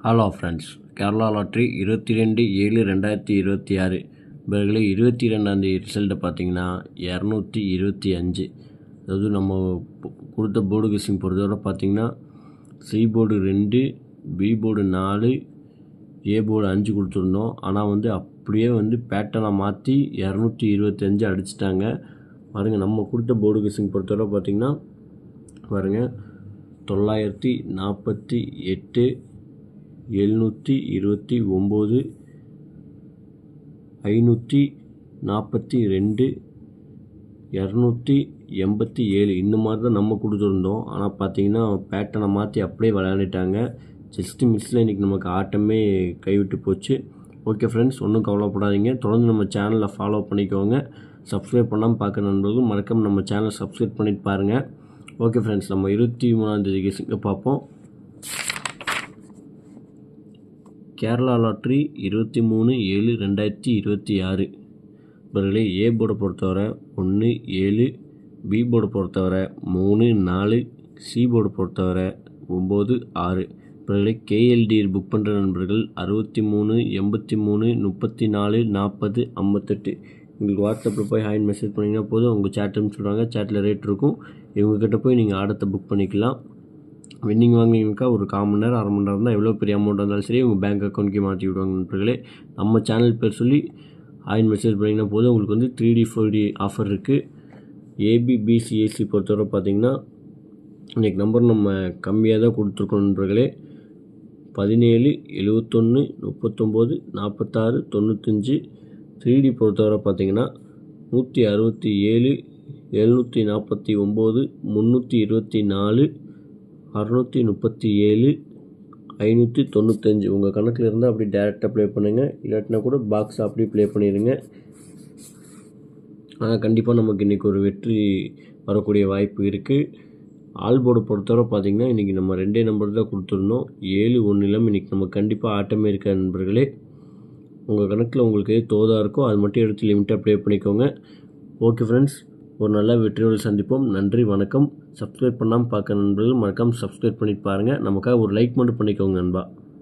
Hello friends, Kerala lottery 22/7/2026 இவர்களே 22ஆம் தேதி ரிசல்ட்டை பார்த்தீங்கன்னா 225. அதாவது நம்ம கொடுத்த போர்டு கெஸ்ஸிங் பொறுத்தவரை பார்த்தீங்கன்னா C board 2, B board 4, A board 5 கொடுத்துருந்தோம். ஆனால் அப்படியே பேட்டர்னை மாற்றி 225 அடிச்சிட்டாங்க. பாருங்கள், நம்ம கொடுத்த போர்டு கெஸ்ஸிங் பொறுத்தவரை பார்த்தீங்கன்னா பாருங்கள் 948, 729, 542, 287 இந்த மாதிரி தான் நம்ம கொடுத்துருந்தோம். ஆனால் பார்த்தீங்கன்னா பேட்டர்னை மாற்றி அப்படியே விளையாண்டுட்டாங்க. ஜஸ்ட்டு மிஸ்ஸில் இன்றைக்கி நமக்கு ஆட்டமே கைவிட்டு போச்சு. ஓகே ஃப்ரெண்ட்ஸ், ஒன்றும் கவலைப்படாதீங்க. தொடர்ந்து நம்ம சேனலில் ஃபாலோ பண்ணிக்கோங்க. சப்ஸ்கிரைப் பண்ணாமல் பார்க்குற நண்பர்கள் மறக்காம நம்ம சேனலை சப்ஸ்கிரைப் பண்ணிட்டு பாருங்கள். ஓகே ஃப்ரெண்ட்ஸ், நம்ம 23ஆம் தேதி கெஸ்ஸிங்கை பார்ப்போம். கேரளா லாட்ரி 23/7/2026 இவர்களே ஏ போர்டை பொறுத்தவரை 1, 7, பி போர்டை பொறுத்தவரை 3, 4, சி போர்டு பொறுத்தவரை 9, 6 இவர்களே கேஎல்டி புக் பண்ணுற நண்பர்கள் 63, 83, 34, 40, 58 உங்களுக்கு வாட்ஸ்அப்பில் போய் ஹாய் மெசேஜ் பண்ணிங்கன்னா போதும். உங்கள் சேட்டுன்னு சொல்கிறாங்க, சேட்டில் ரேட் இருக்கும். இவங்ககிட்ட போய் நீங்கள் ஆடத்தை புக் பண்ணிக்கலாம். வின்னிங் வாங்கினீங்கக்கா ஒரு 1/4 மணி நேரம் 1/2 மணி நேரம் தான், எவ்வளோ பெரிய அமௌண்ட் இருந்தாலும் சரி உங்கள் பேங்க் அக்கௌண்ட்க்கு மாற்றி விடுவாங்க நண்பர்களே. நம்ம சேனல் பேர் சொல்லி ஆயின் மெசேஜ் பண்ணிங்கன்னா போதும். உங்களுக்கு 3D 4D ஆஃபர் இருக்குது. ஏபிபிசிஏசி பொறுத்தவரை பார்த்தீங்கன்னா இன்றைக்கி நம்பர் நம்ம கம்மியாக தான் கொடுத்துருக்கோம் நண்பர்களே. 17, 71, 39, 46, 95. 3D பொறுத்தவரை பார்த்தீங்கன்னா 167, 749, 324, 637, 595. உங்கள் கணக்கில் இருந்தால் அப்படி டேரெக்டாக ப்ளே பண்ணுங்கள். இல்லாட்டினா கூட பாக்ஸ் அப்படி ப்ளே பண்ணிடுங்க. ஆனால் கண்டிப்பாக நமக்கு இன்றைக்கி ஒரு வெற்றி வரக்கூடிய வாய்ப்பு இருக்குது. ஆல் போர்டு பொறுத்தவரை பார்த்திங்கன்னா இன்றைக்கி நம்ம 2 நம்பர் தான் கொடுத்துருந்தோம். 7, 1 இன்றைக்கி நம்ம கண்டிப்பாக ஆட்டமே இருக்க நண்பர்களே. உங்கள் கணக்கில் உங்களுக்கு எது தோதாக இருக்கோ அது மட்டும் எடுத்து லிமிட்டாக ப்ளே பண்ணிக்கோங்க. ஓகே ஃப்ரெண்ட்ஸ், ஒரு நல்ல வெற்றியோடு சந்திப்போம். நன்றி, வணக்கம். சப்ஸ்கிரைப் பண்ணாமல் பார்க்குற நண்பர்கள் மறக்காமல் சப்ஸ்கிரைப் பண்ணிட்டு பாருங்கள். நமக்காக ஒரு லைக் மட்டும் பண்ணிக்கோங்க நண்பா.